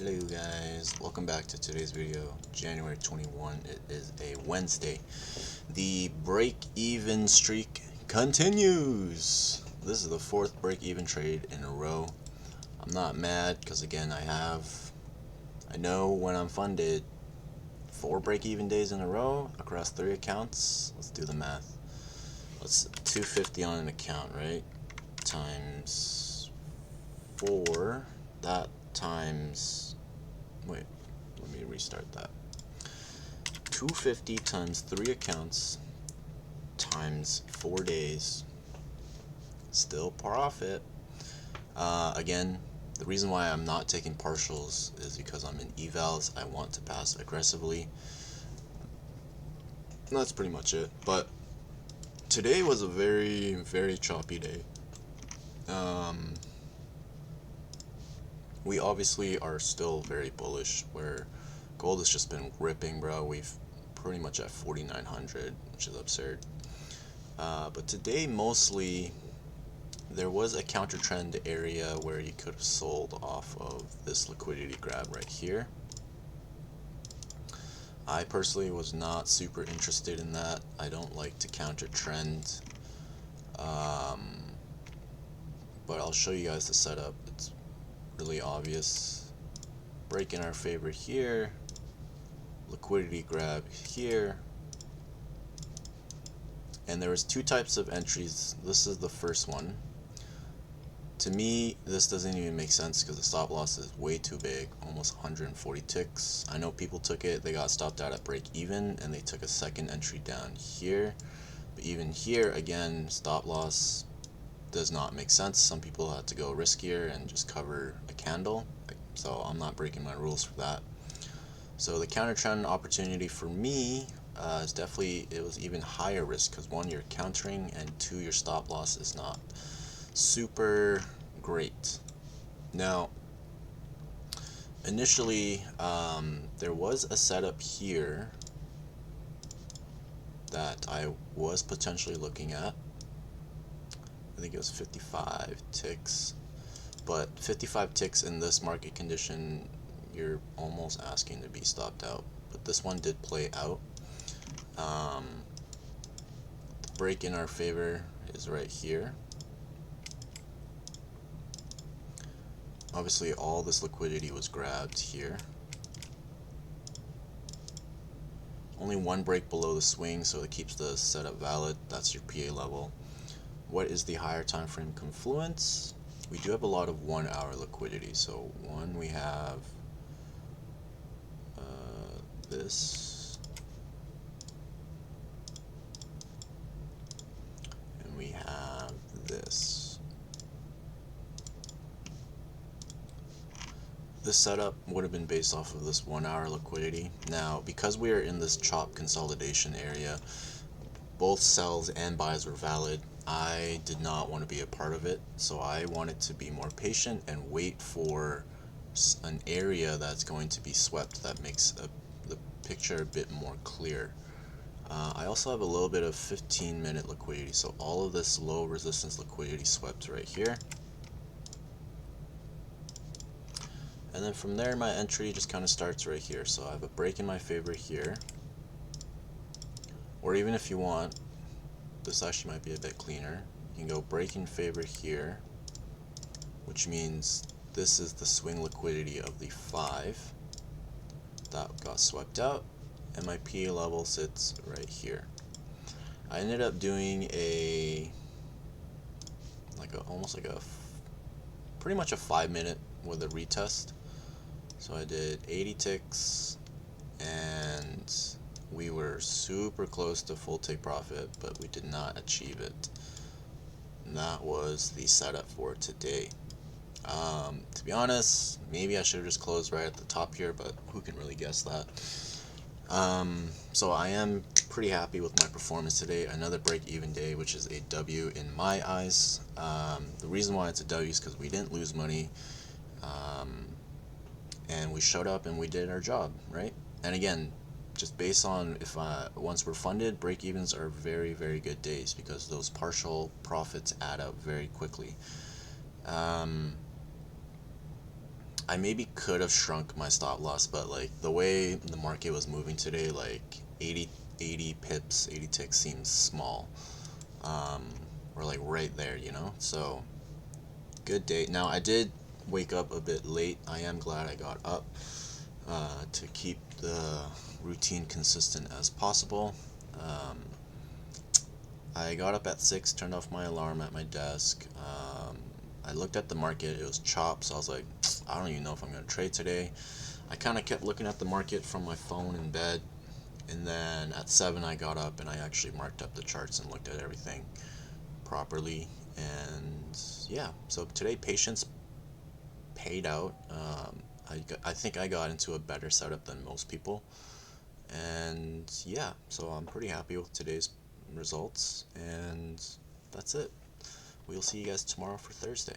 Hello guys, welcome back to today's video, January 21. It is a Wednesday. The break-even streak continues. This is the fourth break-even trade in a row. I'm not mad because again I know when I'm funded 4 break-even days in a row across 3 accounts. Let's do the math. Let's 250 on an account, right? Times 4. That times, wait, let me restart that. 250 times 3 accounts times 4 days, still profit. Again, the reason why I'm not taking partials is because I'm in evals. I want to pass aggressively. And that's pretty much it. But today was a very choppy day. We obviously are still very bullish, where gold has just been ripping, bro. We've pretty much at 4,900, which is absurd. But today mostly there was a counter trend area where you could have sold off of this liquidity grab right here. I personally was not super interested in that. I don't like to counter trend, but I'll show you guys the setup. It's really obvious. Break in our favor here, liquidity grab here, and there was 2 types of entries. This is the first one. To me, this doesn't even make sense because the stop loss is way too big, almost 140 ticks. I know people took it, they got stopped out at break even, and they took a second entry down here. But even here, again, stop loss does not make sense. Some people had to go riskier and just cover a candle, so I'm not breaking my rules for that. So the counter trend opportunity for me is definitely, it was even higher risk because 1, you're countering, and 2, your stop loss is not super great. Now initially there was a setup here that I was potentially looking at. I think it was 55 ticks, but 55 ticks in this market condition, you're almost asking to be stopped out. But this one did play out. The break in our favor is right here. Obviously all this liquidity was grabbed here. Only 1 break below the swing, so it keeps the setup valid. That's your PA level. What is the higher time frame confluence? We do have a lot of 1 hour liquidity. So one, we have this, and we have this. This setup would have been based off of this 1 hour liquidity. Now, because we are in this chop consolidation area, both sells and buys were valid. I did not want to be a part of it, so I wanted to be more patient and wait for an area that's going to be swept that makes the picture a bit more clear. I also have a little bit of 15-minute liquidity, so all of this low resistance liquidity swept right here. And then from there, my entry just kind of starts right here. So I have a break in my favor here. Or even if you want, this actually might be a bit cleaner. You can go break in favor here, which means this is the swing liquidity of the 5. That got swept out, and my PA level sits right here. I ended up doing pretty much a 5-minute with a retest. So I did 80 ticks, and we were super close to full take profit, but we did not achieve it. And that was the setup for today. To be honest, maybe I should have just closed right at the top here, but who can really guess that? So I am pretty happy with my performance today. Another break-even day, which is a W in my eyes. The reason why it's a W is because we didn't lose money, and we showed up and we did our job, right? And again, just based on once we're funded, break-evens are very good days because those partial profits add up very quickly. I maybe could have shrunk my stop loss, but like the way the market was moving today, like 80 pips, 80 ticks seems small. Um, we're like right there, you know? So, good day. Now, I did wake up a bit late. I am glad I got up to keep the routine consistent as possible. Um, I got up at 6, turned off my alarm at my desk. I looked at the market, it was chop, so I was like, I don't even know if I'm going to trade today. I kind of kept looking at the market from my phone in bed, and then at 7 I got up and I actually marked up the charts and looked at everything properly. And yeah, so today patience paid out. I think I got into a better setup than most people. And yeah, so I'm pretty happy with today's results. And that's it. We'll see you guys tomorrow for Thursday.